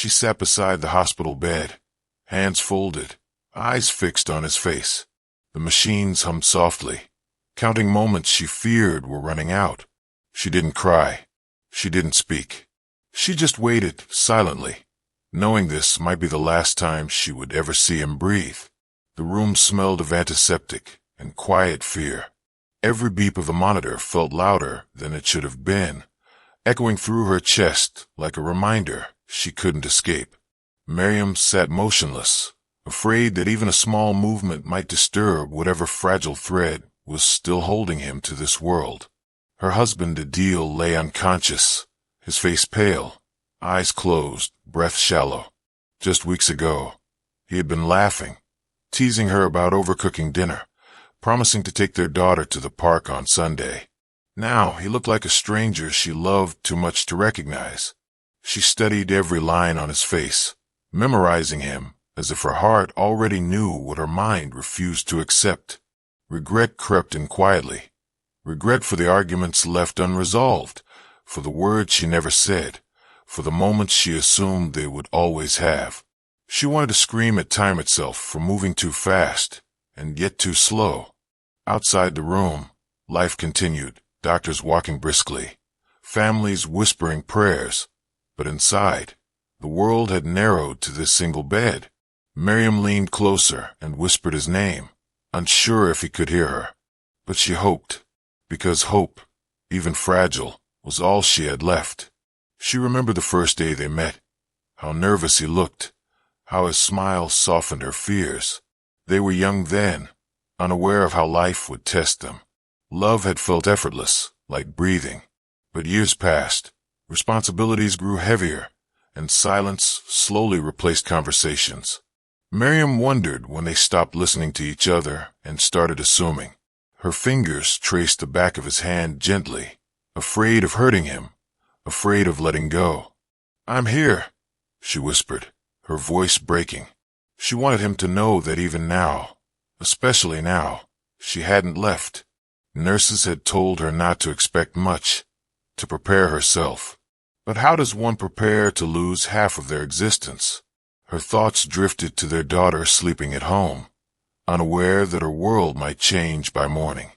She sat beside the hospital bed, hands folded, eyes fixed on his face. The machines hummed softly, counting moments she feared were running out. She didn't cry. She didn't speak. She just waited silently, knowing this might be the last time she would ever see him breathe. The room smelled of antiseptic and quiet fear. Every beep of the monitor felt louder than it should have been, echoing through her chest like a reminder she couldn't escape. Maryam sat motionless, afraid that even a small movement might disturb whatever fragile thread was still holding him to this world. Her husband Adil lay unconscious, his face pale, eyes closed, breath shallow. Just weeks ago, he had been laughing, teasing her about overcooking dinner, promising to take their daughter to the park on Sunday. Now he looked like a stranger she loved too much to recognize. She studied every line on his face, memorizing him as if her heart already knew what her mind refused to accept. Regret crept in quietly. Regret for the arguments left unresolved, for the words she never said, for the moments she assumed they would always have. She wanted to scream at time itself for moving too fast, and yet too slow. Outside the room, life continued, doctors walking briskly, families whispering prayers, but inside, the world had narrowed to this single bed. Maryam leaned closer and whispered his name, unsure if he could hear her. But she hoped, because hope, even fragile, was all she had left. She remembered the first day they met, how nervous he looked, how his smile softened her fears. They were young then, unaware of how life would test them. Love had felt effortless, like breathing. But years passed, responsibilities grew heavier, and silence slowly replaced conversations. Maryam wondered when they stopped listening to each other and started assuming. Her fingers traced the back of his hand gently, afraid of hurting him, afraid of letting go. "I'm here," she whispered, her voice breaking. She wanted him to know that even now, especially now, she hadn't left. Nurses had told her not to expect much, to prepare herself. But how does one prepare to lose half of their existence? Her thoughts drifted to their daughter sleeping at home, unaware that her world might change by morning.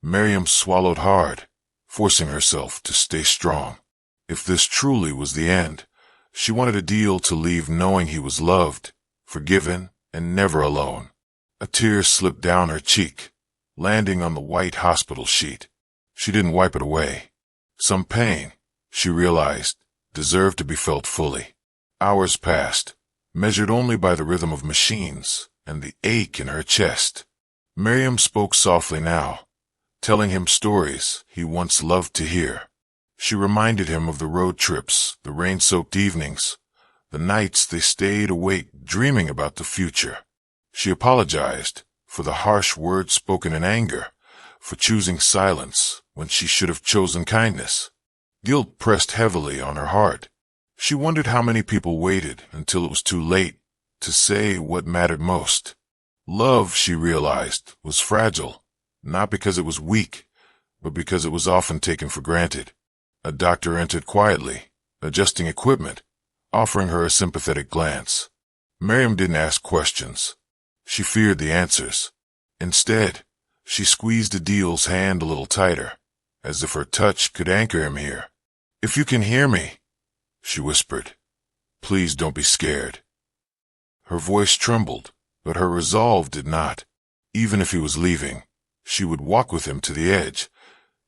Maryam swallowed hard, forcing herself to stay strong. If this truly was the end, she wanted Adil to leave knowing he was loved, forgiven, and never alone. A tear slipped down her cheek, landing on the white hospital sheet. She didn't wipe it away. Some pain, she realized, deserved to be felt fully. Hours passed, measured only by the rhythm of machines and the ache in her chest. Maryam spoke softly now, telling him stories he once loved to hear. She reminded him of the road trips, the rain-soaked evenings, the nights they stayed awake dreaming about the future. She apologized for the harsh words spoken in anger, for choosing silence when she should have chosen kindness. Guilt pressed heavily on her heart. She wondered how many people waited until it was too late to say what mattered most. Love, she realized, was fragile, not because it was weak, but because it was often taken for granted. A doctor entered quietly, adjusting equipment, offering her a sympathetic glance. Maryam didn't ask questions. She feared the answers. Instead, she squeezed Adil's hand a little tighter, as if her touch could anchor him here. "If you can hear me," she whispered, "please don't be scared." Her voice trembled, but her resolve did not. Even if he was leaving, she would walk with him to the edge,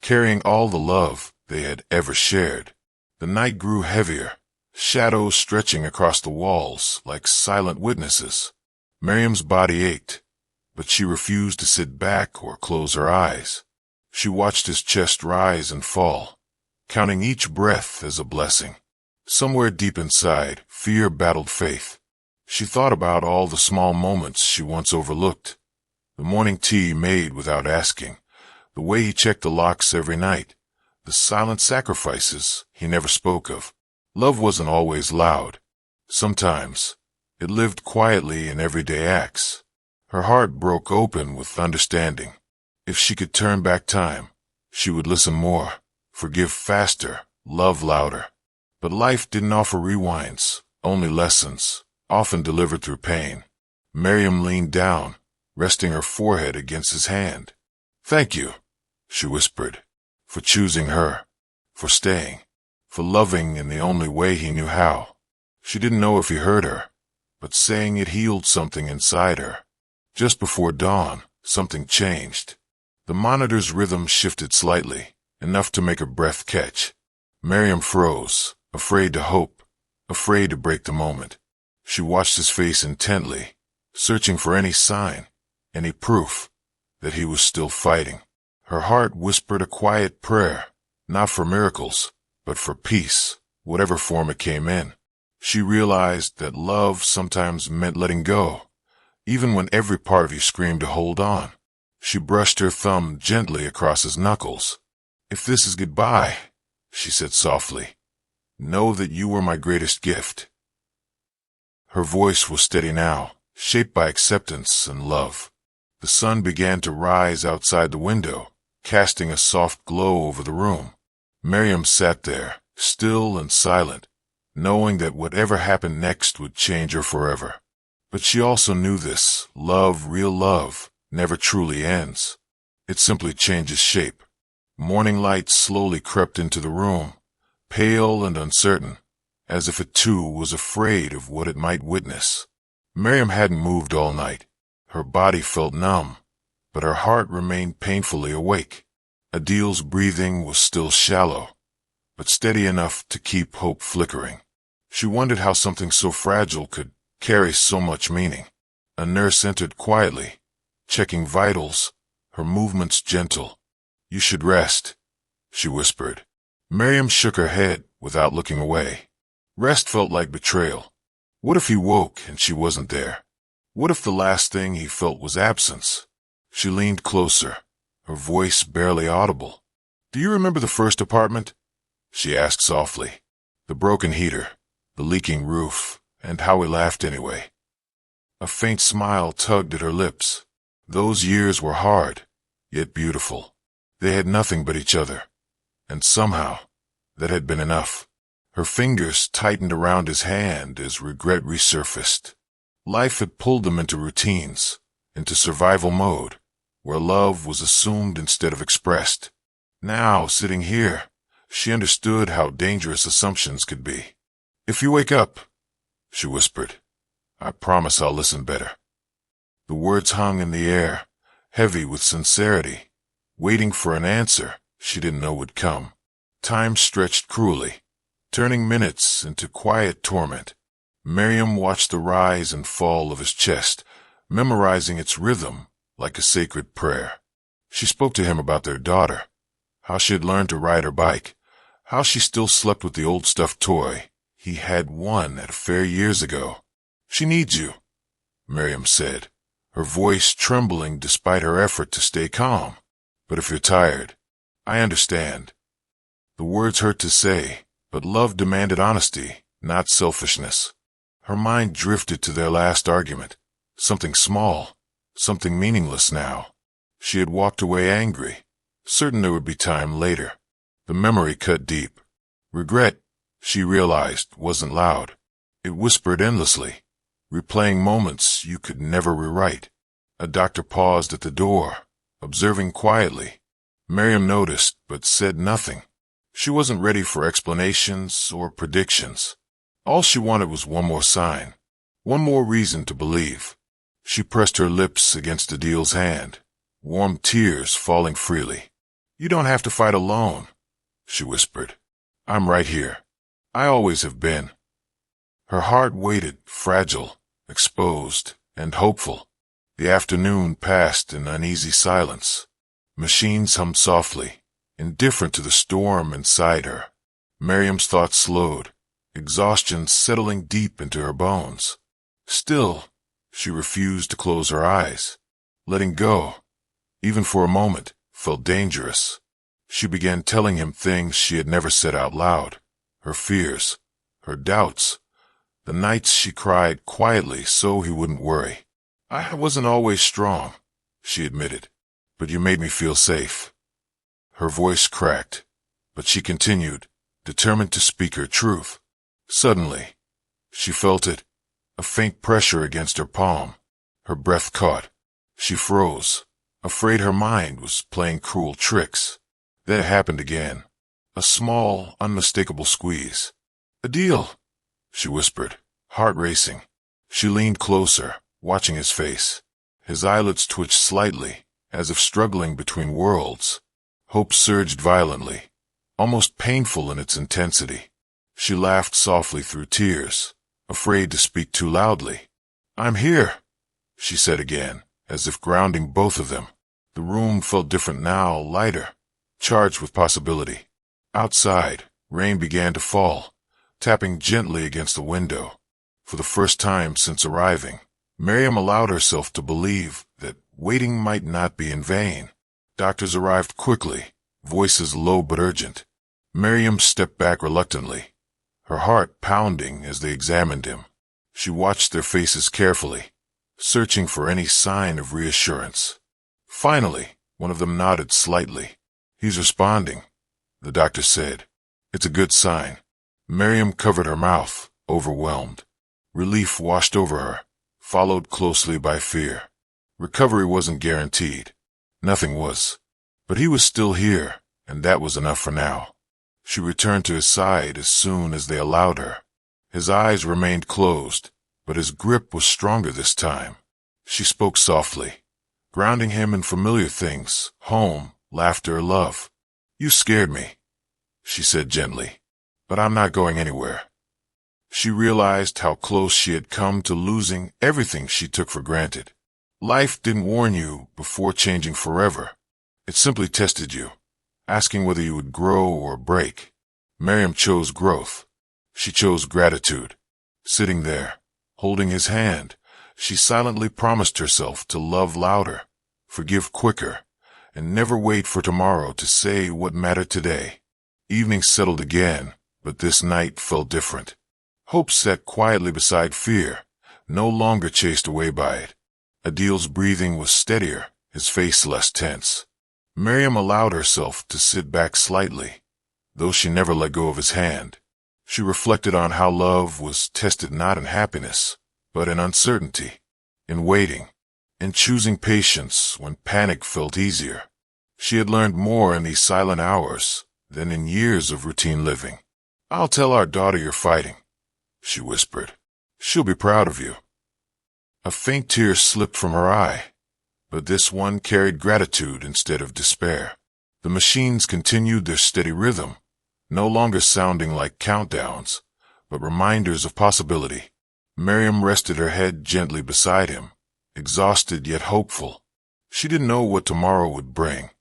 carrying all the love they had ever shared. The night grew heavier, shadows stretching across the walls like silent witnesses. Maryam's body ached, but she refused to sit back or close her eyes. She watched his chest rise and fall, counting each breath as a blessing. Somewhere deep inside, fear battled faith. She thought about all the small moments she once overlooked. The morning tea made without asking, the way he checked the locks every night, the silent sacrifices he never spoke of. Love wasn't always loud. Sometimes it lived quietly in everyday acts. Her heart broke open with understanding. If she could turn back time, she would listen more, forgive faster, love louder. But life didn't offer rewinds, only lessons, often delivered through pain. Maryam leaned down, resting her forehead against his hand. "Thank you," she whispered, "for choosing her, for staying, for loving in the only way he knew how." She didn't know if he heard her, but saying it healed something inside her. Just before dawn, something changed. The monitor's rhythm shifted slightly, enough to make her breath catch. Maryam froze, afraid to hope, afraid to break the moment. She watched his face intently, searching for any sign, any proof that he was still fighting. Her heart whispered a quiet prayer, not for miracles, but for peace, whatever form it came in. She realized that love sometimes meant letting go, even when every part of you screamed to hold on. She brushed her thumb gently across his knuckles. "If this is goodbye," she said softly, "know that you were my greatest gift." Her voice was steady now, shaped by acceptance and love. The sun began to rise outside the window, casting a soft glow over the room. Maryam sat there, still and silent, knowing that whatever happened next would change her forever. But she also knew this: love, real love, never truly ends. It simply changes shape. Morning light slowly crept into the room, pale and uncertain, as if it too was afraid of what it might witness. Maryam hadn't moved all night. Her body felt numb, but her heart remained painfully awake. Adil's breathing was still shallow, but steady enough to keep hope flickering. She wondered how something so fragile could carry so much meaning. A nurse entered quietly, checking vitals, her movements gentle. "You should rest," she whispered. Maryam shook her head without looking away. Rest felt like betrayal. What if he woke and she wasn't there? What if the last thing he felt was absence? She leaned closer, her voice barely audible. "Do you remember the first apartment?" she asked softly. "The broken heater, the leaking roof, and how we laughed anyway." A faint smile tugged at her lips. Those years were hard, yet beautiful. They had nothing but each other, and somehow that had been enough. Her fingers tightened around his hand as regret resurfaced. Life had pulled them into routines, into survival mode, where love was assumed instead of expressed. Now, sitting here, she understood how dangerous assumptions could be. "If you wake up," she whispered, "I promise I'll listen better." The words hung in the air, heavy with sincerity, waiting for an answer she didn't know would come. Time stretched cruelly, turning minutes into quiet torment. Maryam watched the rise and fall of his chest, memorizing its rhythm like a sacred prayer. She spoke to him about their daughter, how she had learned to ride her bike, how she still slept with the old stuffed toy he had won at a fair years ago. "She needs you," Maryam said, her voice trembling despite her effort to stay calm. "But if you're tired, I understand." The words hurt to say, but love demanded honesty, not selfishness. Her mind drifted to their last argument, something small, something meaningless now. She had walked away angry, certain there would be time later. The memory cut deep. Regret, she realized, wasn't loud. It whispered endlessly, replaying moments you could never rewrite. A doctor paused at the door, observing quietly. Maryam noticed, but said nothing. She wasn't ready for explanations or predictions. All she wanted was one more sign, one more reason to believe. She pressed her lips against Adil's hand, warm tears falling freely. "You don't have to fight alone," she whispered. "I'm right here. I always have been." Her heart waited, fragile, exposed, and hopeful. The afternoon passed in uneasy silence. Machines hummed softly, indifferent to the storm inside her. Maryam's thoughts slowed, exhaustion settling deep into her bones. Still, she refused to close her eyes. Letting go, even for a moment, felt dangerous. She began telling him things she had never said out loud, her fears, her doubts, the nights she cried quietly so he wouldn't worry. "I wasn't always strong," she admitted, "but you made me feel safe." Her voice cracked, but she continued, determined to speak her truth. Suddenly, She felt it, a faint pressure against her palm. Her breath caught. She froze, afraid her mind was playing cruel tricks. Then it happened again. A small, unmistakable squeeze. "A deal," she whispered, heart racing. She leaned closer, watching his face. His eyelids twitched slightly, as if struggling between worlds. Hope surged violently, almost painful in its intensity. She laughed softly through tears, afraid to speak too loudly. "I'm here," she said again, as if grounding both of them. The room felt different now, lighter, charged with possibility. Outside, rain began to fall, tapping gently against the window. For the first time since arriving, Maryam allowed herself to believe that waiting might not be in vain. Doctors arrived quickly, voices low but urgent. Maryam stepped back reluctantly, her heart pounding as they examined him. She watched their faces carefully, searching for any sign of reassurance. Finally, one of them nodded slightly. "He's responding," the doctor said. "It's a good sign." Maryam covered her mouth, overwhelmed. Relief washed over her, followed closely by fear. Recovery wasn't guaranteed. Nothing was. But he was still here, and that was enough for now. She returned to his side as soon as they allowed her. His eyes remained closed, but his grip was stronger this time. She spoke softly, grounding him in familiar things: home, laughter, love. "You scared me," she said gently, "but I'm not going anywhere." She realized how close she had come to losing everything she took for granted. Life didn't warn you before changing forever. It simply tested you, asking whether you would grow or break. Maryam chose growth. She chose gratitude. Sitting there, holding his hand, she silently promised herself to love louder, forgive quicker, and never wait for tomorrow to say what mattered today. Evening settled again, but this night felt different. Hope sat quietly beside fear, no longer chased away by it. Adil's breathing was steadier, his face less tense. Maryam allowed herself to sit back slightly, though she never let go of his hand. She reflected on how love was tested not in happiness, but in uncertainty, in waiting, in choosing patience when panic felt easier. She had learned more in these silent hours than in years of routine living. "I'll tell our daughter you're fighting," she whispered. "She'll be proud of you." A faint tear slipped from her eye, but this one carried gratitude instead of despair. The machines continued their steady rhythm, no longer sounding like countdowns, but reminders of possibility. Maryam rested her head gently beside him, exhausted yet hopeful. She didn't know what tomorrow would bring,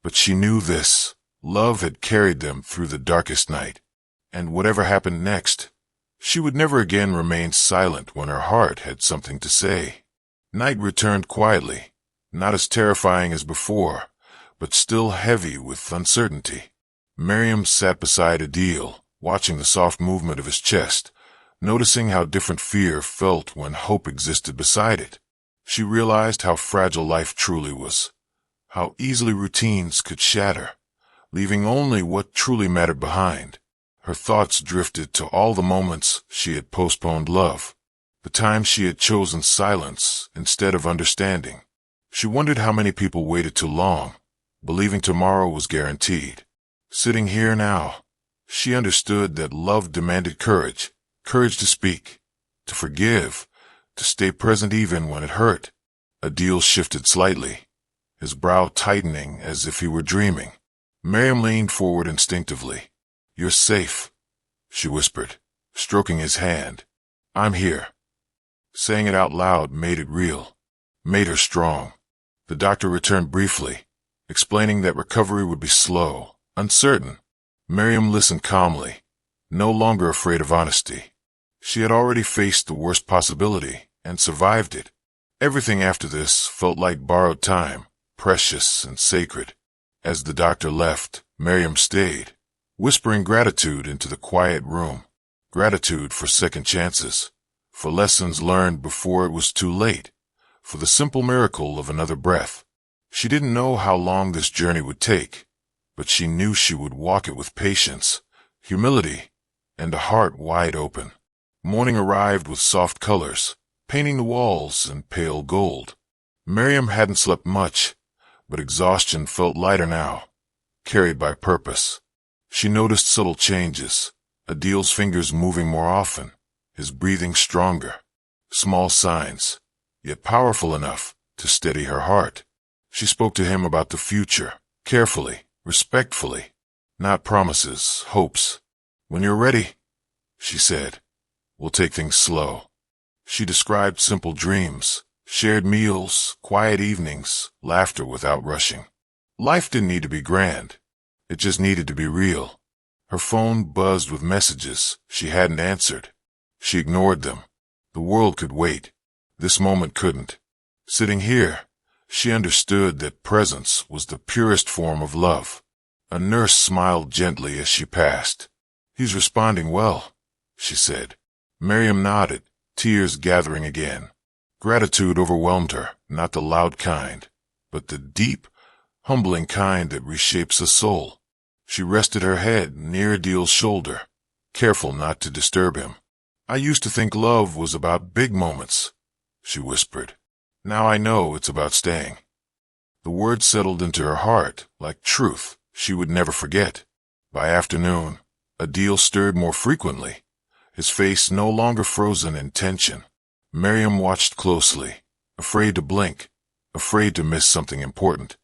but she knew this: love had carried them through the darkest night, and whatever happened next, she would never again remain silent when her heart had something to say. Night returned quietly, not as terrifying as before, but still heavy with uncertainty. Maryam sat beside Adil, watching the soft movement of his chest, noticing how different fear felt when hope existed beside it. She realized how fragile life truly was, how easily routines could shatter, leaving only what truly mattered behind. Her thoughts drifted to all the moments she had postponed love, the times she had chosen silence instead of understanding. She wondered how many people waited too long, believing tomorrow was guaranteed. Sitting here now, she understood that love demanded courage, courage to speak, to forgive, to stay present even when it hurt. Adil shifted slightly, his brow tightening as if he were dreaming. Maryam leaned forward instinctively. "You're safe," she whispered, stroking his hand. "I'm here." Saying it out loud made it real, made her strong. The doctor returned briefly, explaining that recovery would be slow, uncertain. Maryam listened calmly, no longer afraid of honesty. She had already faced the worst possibility and survived it. Everything after this felt like borrowed time, precious and sacred. As the doctor left, Maryam stayed, whispering gratitude into the quiet room. Gratitude for second chances, for lessons learned before it was too late, for the simple miracle of another breath. She didn't know how long this journey would take, but she knew she would walk it with patience, humility, and a heart wide open. Morning arrived with soft colors, painting the walls in pale gold. Maryam hadn't slept much, but exhaustion felt lighter now, carried by purpose. She noticed subtle changes, Adil's fingers moving more often, his breathing stronger. Small signs, yet powerful enough to steady her heart. She spoke to him about the future, carefully, respectfully. Not promises, hopes. "When you're ready," she said, "we'll take things slow." She described simple dreams, shared meals, quiet evenings, laughter without rushing. Life didn't need to be grand. It just needed to be real. Her phone buzzed with messages she hadn't answered. She ignored them. The world could wait. This moment couldn't. Sitting here, she understood that presence was the purest form of love. A nurse smiled gently as she passed. "He's responding well," she said. Maryam nodded, tears gathering again. Gratitude overwhelmed her, not the loud kind, but the deep, humbling kind that reshapes a soul. She rested her head near Adil's shoulder, careful not to disturb him. "I used to think love was about big moments," she whispered. "Now I know it's about staying." The words settled into her heart like truth she would never forget. By afternoon, Adil stirred more frequently, his face no longer frozen in tension. Maryam watched closely, afraid to blink, afraid to miss something important.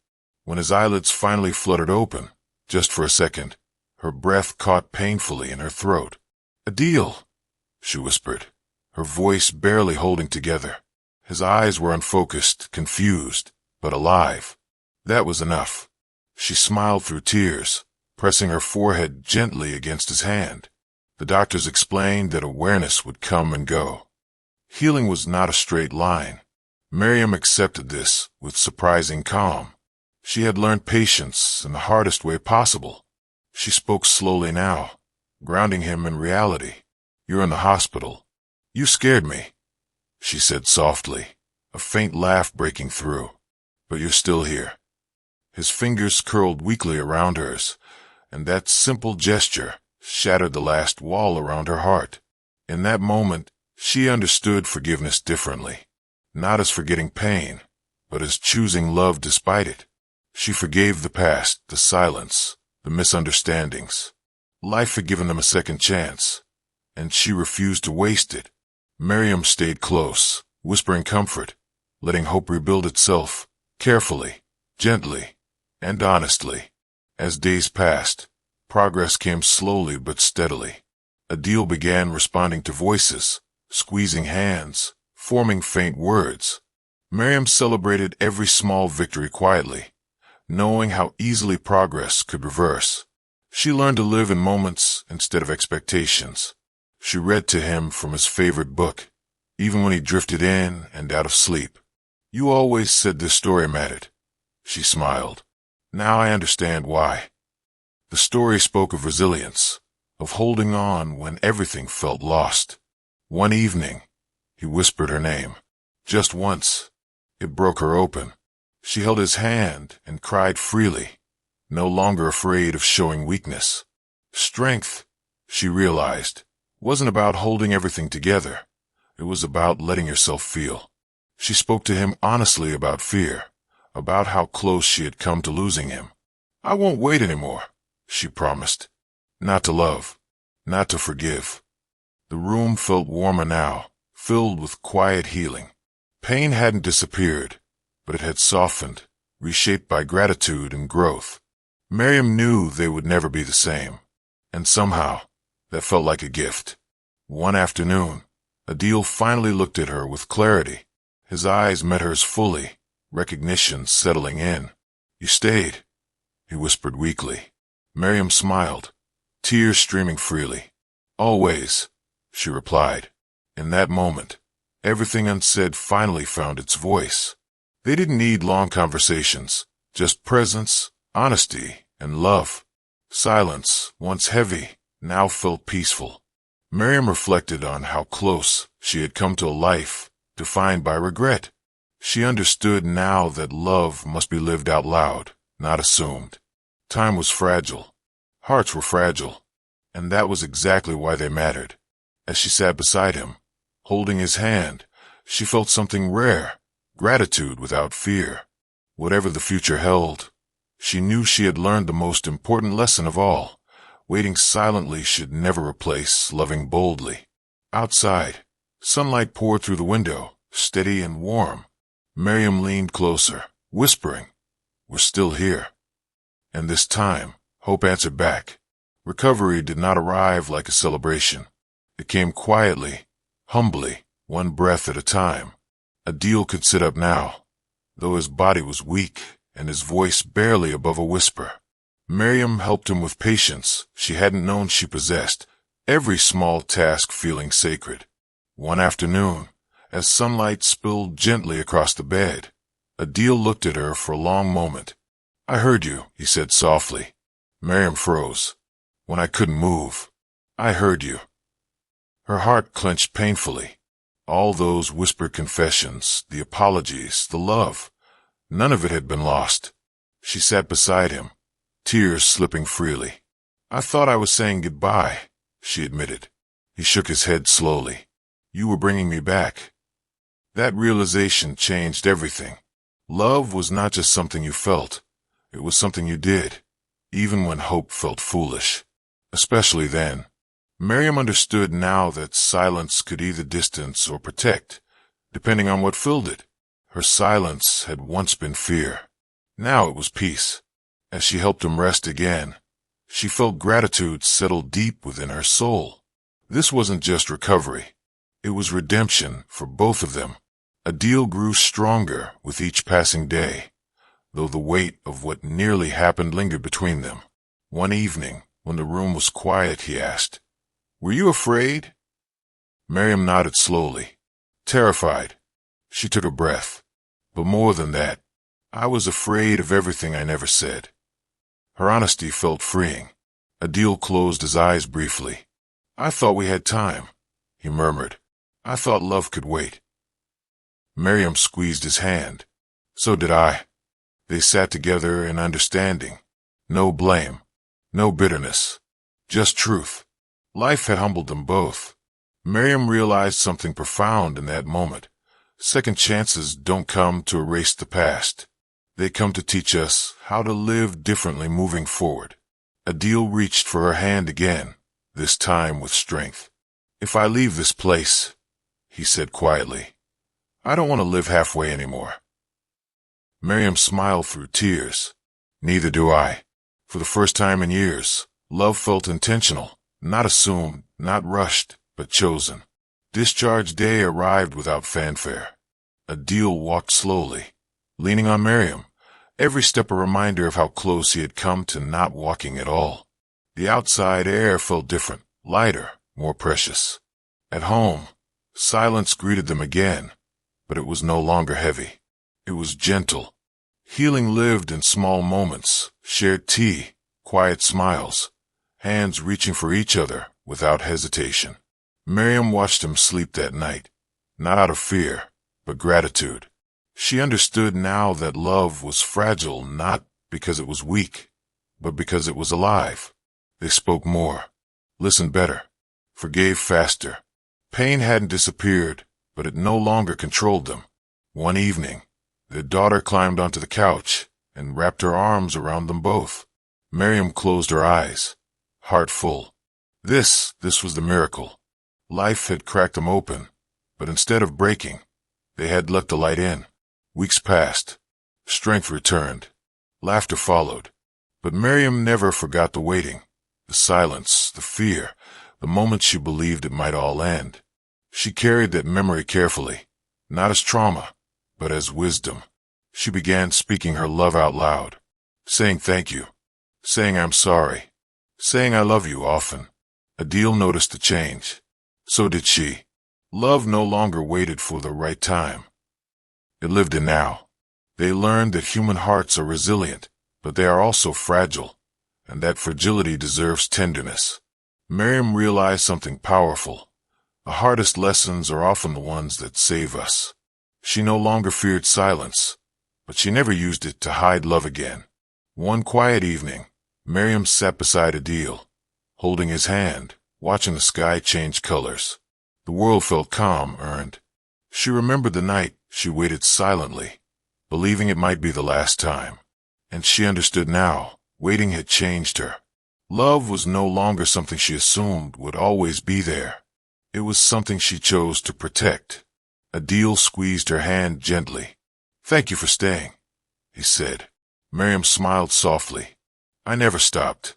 When his eyelids finally fluttered open, just for a second, her breath caught painfully in her throat. "Adil," she whispered, her voice barely holding together. His eyes were unfocused, confused, but alive. That was enough. She smiled through tears, pressing her forehead gently against his hand. The doctors explained that awareness would come and go. Healing was not a straight line. Maryam accepted this with surprising calm. She had learned patience in the hardest way possible. She spoke slowly now, grounding him in reality. "You're in the hospital. You scared me," she said softly, a faint laugh breaking through. "But you're still here." His fingers curled weakly around hers, and that simple gesture shattered the last wall around her heart. In that moment, she understood forgiveness differently, not as forgetting pain, but as choosing love despite it. She forgave the past, the silence, the misunderstandings. Life had given them a second chance, and she refused to waste it. Maryam stayed close, whispering comfort, letting hope rebuild itself, carefully, gently, and honestly. As days passed, progress came slowly but steadily. Adil began responding to voices, squeezing hands, forming faint words. Maryam celebrated every small victory quietly, knowing how easily progress could reverse. She learned to live in moments instead of expectations. She read to him from his favorite book, even when he drifted in and out of sleep. "You always said this story mattered," she smiled. "Now I understand why." The story spoke of resilience, of holding on when everything felt lost. One evening, he whispered her name. Just once. It broke her open. She held his hand and cried freely, no longer afraid of showing weakness. Strength, she realized, wasn't about holding everything together. It was about letting yourself feel. She spoke to him honestly about fear, about how close she had come to losing him. "I won't wait anymore," she promised. "Not to love, not to forgive." The room felt warmer now, filled with quiet healing. Pain hadn't disappeared, but it had softened, reshaped by gratitude and growth. Maryam knew they would never be the same, and somehow that felt like a gift. One afternoon, Adil finally looked at her with clarity. His eyes met hers fully, recognition settling in. "You stayed," he whispered weakly. Maryam smiled, tears streaming freely. "Always," she replied. In that moment, everything unsaid finally found its voice. They didn't need long conversations, just presence, honesty, and love. Silence, once heavy, now felt peaceful. Maryam reflected on how close she had come to a life defined by regret. She understood now that love must be lived out loud, not assumed. Time was fragile. Hearts were fragile. And that was exactly why they mattered. As she sat beside him, holding his hand, she felt something rare, gratitude without fear. Whatever the future held, she knew she had learned the most important lesson of all. Waiting silently should never replace loving boldly. Outside, sunlight poured through the window, steady and warm. Maryam leaned closer, whispering, "We're still here." And this time, hope answered back. Recovery did not arrive like a celebration. It came quietly, humbly, one breath at a time. Adil could sit up now, though his body was weak and his voice barely above a whisper. Maryam helped him with patience she hadn't known she possessed, every small task feeling sacred. One afternoon, as sunlight spilled gently across the bed, Adil looked at her for a long moment. "I heard you," he said softly. Maryam froze. "When I couldn't move, I heard you." Her heart clenched painfully. All those whispered confessions, the apologies, the love, none of it had been lost. She sat beside him, tears slipping freely. "I thought I was saying goodbye," she admitted. He shook his head slowly. "You were bringing me back." That realization changed everything. Love was not just something you felt. It was something you did, even when hope felt foolish. Especially then. Maryam understood now that silence could either distance or protect, depending on what filled it. Her silence had once been fear. Now it was peace. As she helped him rest again, she felt gratitude settle deep within her soul. This wasn't just recovery. It was redemption for both of them. Adil grew stronger with each passing day, though the weight of what nearly happened lingered between them. One evening, when the room was quiet, he asked, "Were you afraid?" Maryam nodded slowly. "Terrified." She took a breath. "But more than that, I was afraid of everything I never said." Her honesty felt freeing. Adil closed his eyes briefly. "I thought we had time," he murmured. "I thought love could wait." Maryam squeezed his hand. "So did I." They sat together in understanding. No blame, no bitterness, just truth. Life had humbled them both. Maryam realized something profound in that moment. Second chances don't come to erase the past. They come to teach us how to live differently moving forward. Adil reached for her hand again, this time with strength. "If I leave this place," he said quietly, "I don't want to live halfway anymore." Maryam smiled through tears. "Neither do I." For the first time in years, love felt intentional, not assumed, not rushed, but chosen. Discharge day arrived without fanfare. Adil walked slowly, leaning on Maryam, every step a reminder of how close he had come to not walking at all. The outside air felt different, lighter, more precious. At home, silence greeted them again, but it was no longer heavy. It was gentle. Healing lived in small moments, shared tea, quiet smiles, hands reaching for each other without hesitation. Maryam watched him sleep that night, not out of fear, but gratitude. She understood now that love was fragile not because it was weak, but because it was alive. They spoke more, listened better, forgave faster. Pain hadn't disappeared, but it no longer controlled them. One evening, their daughter climbed onto the couch and wrapped her arms around them both. Maryam closed her eyes, heart full. This was the miracle. Life had cracked them open, but instead of breaking, they had let the light in. Weeks passed. Strength returned. Laughter followed. But Maryam never forgot the waiting, the silence, the fear, the moment she believed it might all end. She carried that memory carefully, not as trauma, but as wisdom. She began speaking her love out loud, saying thank you, saying I'm sorry, saying I love you often. Adil noticed the change. So did she. Love no longer waited for the right time. It lived in now. They learned that human hearts are resilient, but they are also fragile, and that fragility deserves tenderness. Maryam realized something powerful. The hardest lessons are often the ones that save us. She no longer feared silence, but she never used it to hide love again. One quiet evening, Maryam sat beside Adil, holding his hand, watching the sky change colors. The world felt calm, earned. She remembered the night she waited silently, believing it might be the last time. And she understood now, waiting had changed her. Love was no longer something she assumed would always be there. It was something she chose to protect. Adil squeezed her hand gently. "Thank you for staying," he said. Maryam smiled softly. "I never stopped."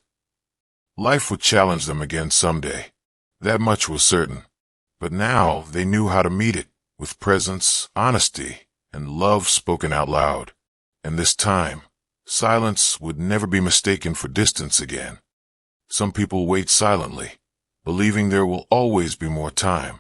Life would challenge them again someday. That much was certain. But now they knew how to meet it, with presence, honesty, and love spoken out loud. And this time, silence would never be mistaken for distance again. Some people wait silently, believing there will always be more time.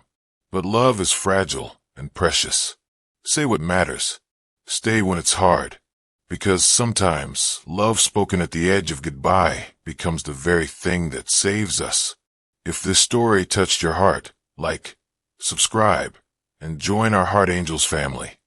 But love is fragile and precious. Say what matters. Stay when it's hard. Because sometimes love spoken at the edge of goodbye becomes the very thing that saves us. If this story touched your heart, like, subscribe, and join our Heart Angels family.